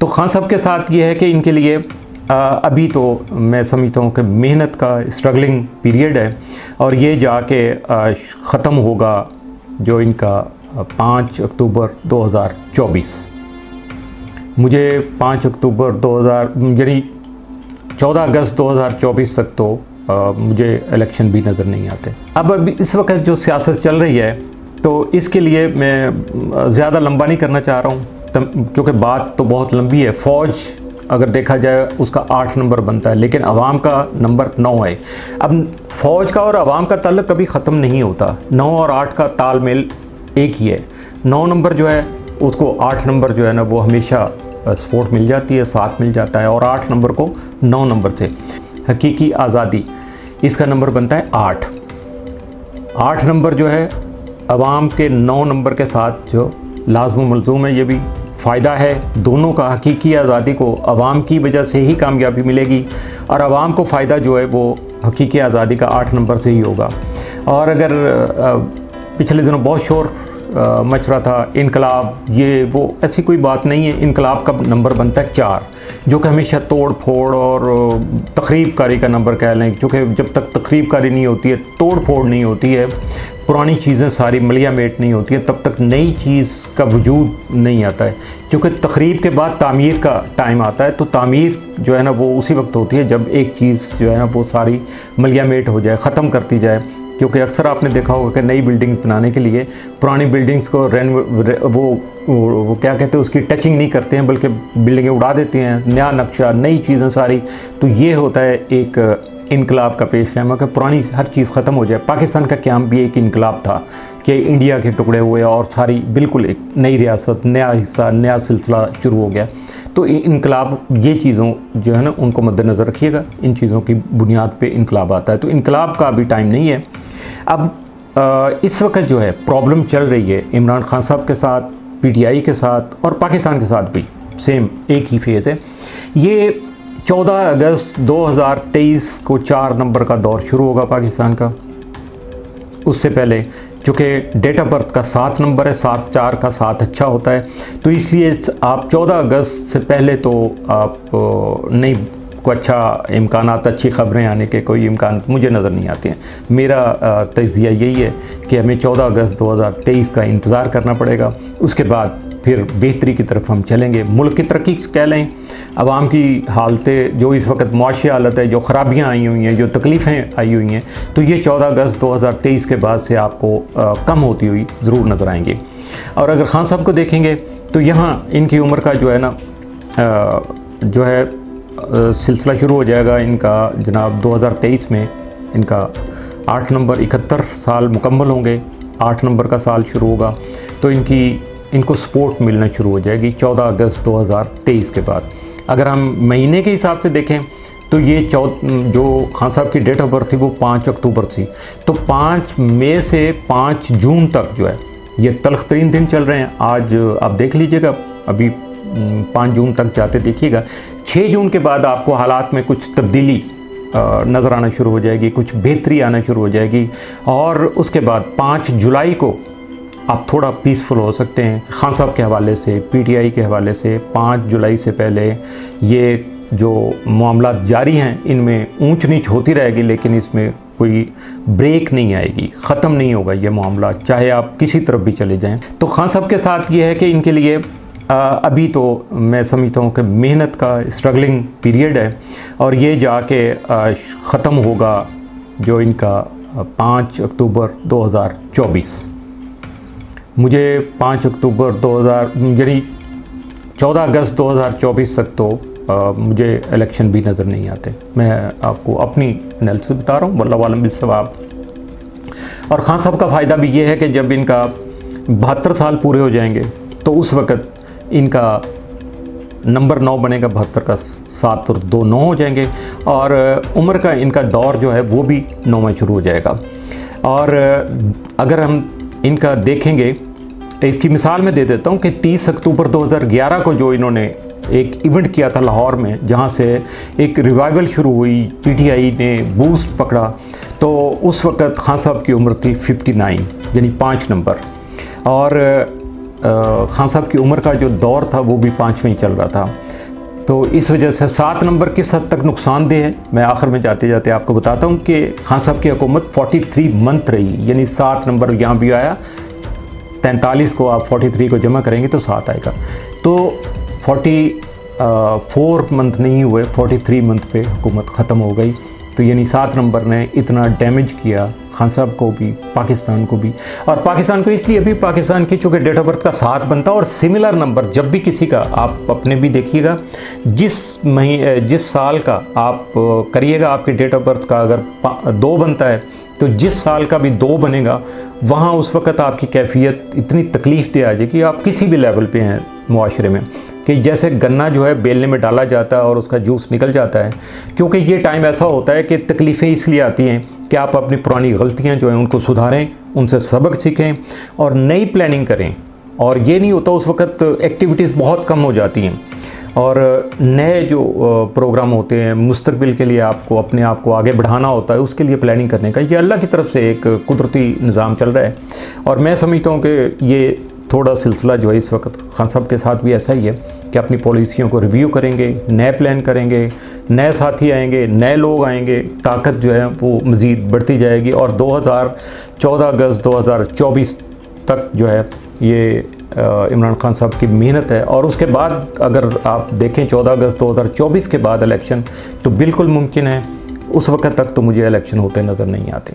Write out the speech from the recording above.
तो खान साहब के साथ ये है कि इनके लिए अभी तो मैं समझता हूँ कि मेहनत का स्ट्रगलिंग पीरियड है और ये जाके ख़त्म होगा जो इनका 5 अक्टूबर 2024। मुझे 5 अक्टूबर 2000 यानी 14 अगस्त 2024 तक तो मुझे इलेक्शन भी नज़र नहीं आते। अब इस वक्त जो सियासत चल रही है तो इसके लिए मैं ज़्यादा लंबा नहीं करना चाह रहा हूँ क्योंकि बात तो बहुत लंबी है। फ़ौज अगर देखा जाए उसका 8 नंबर बनता है लेकिन अवाम का नंबर 9 है। अब फ़ौज का और अवाम का ताल्लुक कभी ख़त्म नहीं होता। 9 और 8 का तालमेल एक ही है। 9 नंबर जो है उसको 8 नंबर जो है ना वो हमेशा सपोर्ट मिल जाती है, साथ मिल जाता है और 8 नंबर को 9 नंबर से हकीकी आज़ादी इसका नंबर बनता है 8। 8 नंबर जो है अवाम के 9 नंबर के साथ जो लाज़िम मलज़ूम है। ये भी फ़ायदा है दोनों का। हकीकी आज़ादी को अवाम की वजह से ही कामयाबी मिलेगी और अवाम को फ़ायदा जो है वो हकीकी आज़ादी का 8 नंबर से ही होगा। और अगर पिछले दिनों बहुत शोर मच रहा था इनकलाब ये वो, ऐसी कोई बात नहीं है। इनकलाब का नंबर बनता है 4 जो कि हमेशा तोड़ फोड़ और तखरीब कारी का नंबर कह लें, क्योंकि जब तक तखरीब कारी नहीं होती है, तोड़ फोड़ नहीं होती है, पुरानी चीज़ें सारी मलियामेट नहीं होती है, तब तक नई चीज़ का वजूद नहीं आता है। क्योंकि तखरीब के बाद तामीर का टाइम आता है, तो तामीर जो है ना वो उसी वक्त होती है जब एक चीज़ जो है ना वो सारी मलियामेट हो जाए, ख़त्म करती जाए। क्योंकि अक्सर आपने देखा होगा कि नई बिल्डिंग बनाने के लिए पुरानी बिल्डिंग्स को वो क्या कहते हैं उसकी टचिंग नहीं करते हैं, बल्कि बिल्डिंगें उड़ा देती हैं, नया नक्शा, नई चीज़ें सारी। तो ये होता है एक इनकलाब का पेश क़याम कि पुरानी हर चीज़ ख़त्म हो जाए। पाकिस्तान का क़याम भी एक इनकलाब था कि इंडिया के टुकड़े हुए और सारी बिल्कुल एक नई रियासत, नया हिस्सा, नया सिलसिला शुरू हो गया। तो इनकलाब ये चीज़ों जो है ना उनको मद्देनज़र रखिएगा। इन चीज़ों की बुनियाद पे इनकलाब आता है। तो इनकलाब का अभी टाइम नहीं है। अब इस वक्त जो है प्रॉब्लम चल रही है इमरान खान साहब के साथ, PTI के साथ और पाकिस्तान के साथ भी सेम एक ही फेज़ है। ये 14 अगस्त 2023 को 4 नंबर का दौर शुरू होगा पाकिस्तान का। उससे पहले चूँकि डेट ऑफ बर्थ का 7 नंबर है, 7-4 का 7 अच्छा होता है, तो इसलिए आप 14 अगस्त से पहले तो आप नहीं को अच्छा इम्कानात, अच्छी ख़बरें आने के कोई इम्कान मुझे नज़र नहीं आते हैं। मेरा तज्ज़िया यही है कि हमें 14 अगस्त 2023 का इंतज़ार करना पड़ेगा। उसके बाद फिर बेहतरी की तरफ हम चलेंगे। मुल्क की तरक्की कह लें, आवाम की हालतें जो इस वक्त मुआशी हालत है, जो ख़राबियाँ आई हुई हैं, जो तकलीफ़ें आई हुई हैं, तो ये 14 अगस्त 2023 के बाद से आपको कम होती हुई ज़रूर नज़र आएंगी। और अगर खान साहब को देखेंगे तो यहाँ इनकी उम्र का जो है ना जो है सिलसिला शुरू हो जाएगा इनका जनाब 2023 में। इनका 8 नंबर 71 साल मुकम्मल होंगे, 8 नंबर का साल शुरू होगा, तो इनको सपोर्ट मिलना शुरू हो जाएगी 14 अगस्त 2023 के बाद। अगर हम महीने के हिसाब से देखें तो ये जो खान साहब की डेट ऑफ बर्थ थी वो 5 अक्टूबर थी, तो 5 मई से 5 जून तक जो है ये तल्ख़ तरीन दिन चल रहे हैं। आज आप देख लीजिएगा, अभी 5 जून तक जाते देखिएगा। 6 जून के बाद आपको हालात में कुछ तब्दीली नज़र आना शुरू हो जाएगी, कुछ बेहतरी आना शुरू हो जाएगी। और उसके बाद 5 जुलाई को आप थोड़ा पीसफुल हो सकते हैं खान साहब के हवाले से, PTI के हवाले से। 5 जुलाई से पहले ये जो मामलात जारी हैं इनमें ऊंच नीच होती रहेगी, लेकिन इसमें कोई ब्रेक नहीं आएगी, ख़त्म नहीं होगा ये मामला, चाहे आप किसी तरफ भी चले जाएं। तो खान साहब के साथ ये है कि इनके लिए अभी तो मैं समझता हूँ कि मेहनत का स्ट्रगलिंग पीरियड है और ये जाके ख़त्म होगा जो इनका 5 अक्टूबर 2024। मुझे 5 अक्टूबर 2000 यानी 14 अगस्त 2024 तक तो मुझे इलेक्शन भी नज़र नहीं आते। मैं आपको अपनी एनालिसिस बता रहा हूँ, वल्लाहु आलम बिस्सवाब। और खान साहब का फ़ायदा भी ये है कि जब इनका 72 साल पूरे हो जाएंगे तो उस वक़्त इनका नंबर 9 बनेगा, 72 का 7 और 2 9 हो जाएंगे और उम्र का इनका दौर जो है वो भी 9 में शुरू हो जाएगा। और अगर हम इनका देखेंगे, इसकी मिसाल मैं दे देता हूँ कि 30 अक्टूबर 2011 को जो इन्होंने एक इवेंट किया था लाहौर में, जहाँ से एक रिवाइवल शुरू हुई, PTI ने बूस्ट पकड़ा, तो उस वक़्त खान साहब की उम्र थी 59 यानी 5 नंबर। और खान साहब की उम्र का जो दौर था वो भी 5वें ही चल रहा था। तो इस वजह से 7 नंबर किस हद तक नुकसानदेह है, मैं आखिर में जाते जाते आपको बताता हूँ कि खान साहब की हुकूमत 43 मंथ रही, यानी 7 नंबर यहाँ भी आया, 43 को आप 43 को जमा करेंगे तो 7 आएगा। तो 44 मंथ नहीं हुए, 43 मंथ पे हुकूमत ख़त्म हो गई। तो यानी 7 नंबर ने इतना डैमेज किया खान साहब को भी, पाकिस्तान को भी, और पाकिस्तान को इसलिए भी, पाकिस्तान की चूँकि डेट ऑफ बर्थ का 7 बनता और सिमिलर नंबर जब भी किसी का, आप अपने भी देखिएगा, जिस साल का आप करिएगा, आपकी डेट ऑफ बर्थ का अगर 2 बनता है तो जिस साल का भी 2 बनेगा, वहाँ उस वक़्त आपकी कैफियत इतनी तकलीफ़ दे आ जाएगी, आप किसी भी लेवल पे हैं मुआशरे में, कि जैसे गन्ना जो है बेलने में डाला जाता है और उसका जूस निकल जाता है। क्योंकि ये टाइम ऐसा होता है कि तकलीफ़ें इसलिए आती हैं कि आप अपनी पुरानी गलतियां जो हैं उनको सुधारें, उनसे सबक सीखें और नई प्लानिंग करें। और ये नहीं होता, उस वक़्त एक्टिविटीज़ बहुत कम हो जाती हैं और नए जो प्रोग्राम होते हैं मुस्तकबिल के लिए आपको अपने आप को आगे बढ़ाना होता है, उसके लिए प्लानिंग करने का ये अल्लाह की तरफ से एक कुदरती निज़ाम चल रहा है। और मैं समझता हूँ कि ये थोड़ा सिलसिला जो है इस वक्त खान साहब के साथ भी ऐसा ही है कि अपनी पॉलिसियों को रिव्यू करेंगे, नए प्लान करेंगे, नए साथी आएंगे, नए लोग आएंगे, ताकत जो है वो मज़ीद बढ़ती जाएगी और 14 अगस्त 2024 तक जो है ये इमरान खान साहब की मेहनत है। और उसके बाद अगर आप देखें 14 अगस्त 2024 के बाद इलेक्शन तो बिल्कुल मुमकिन है, उस वक्त तक तो मुझे इलेक्शन होते नज़र नहीं आते।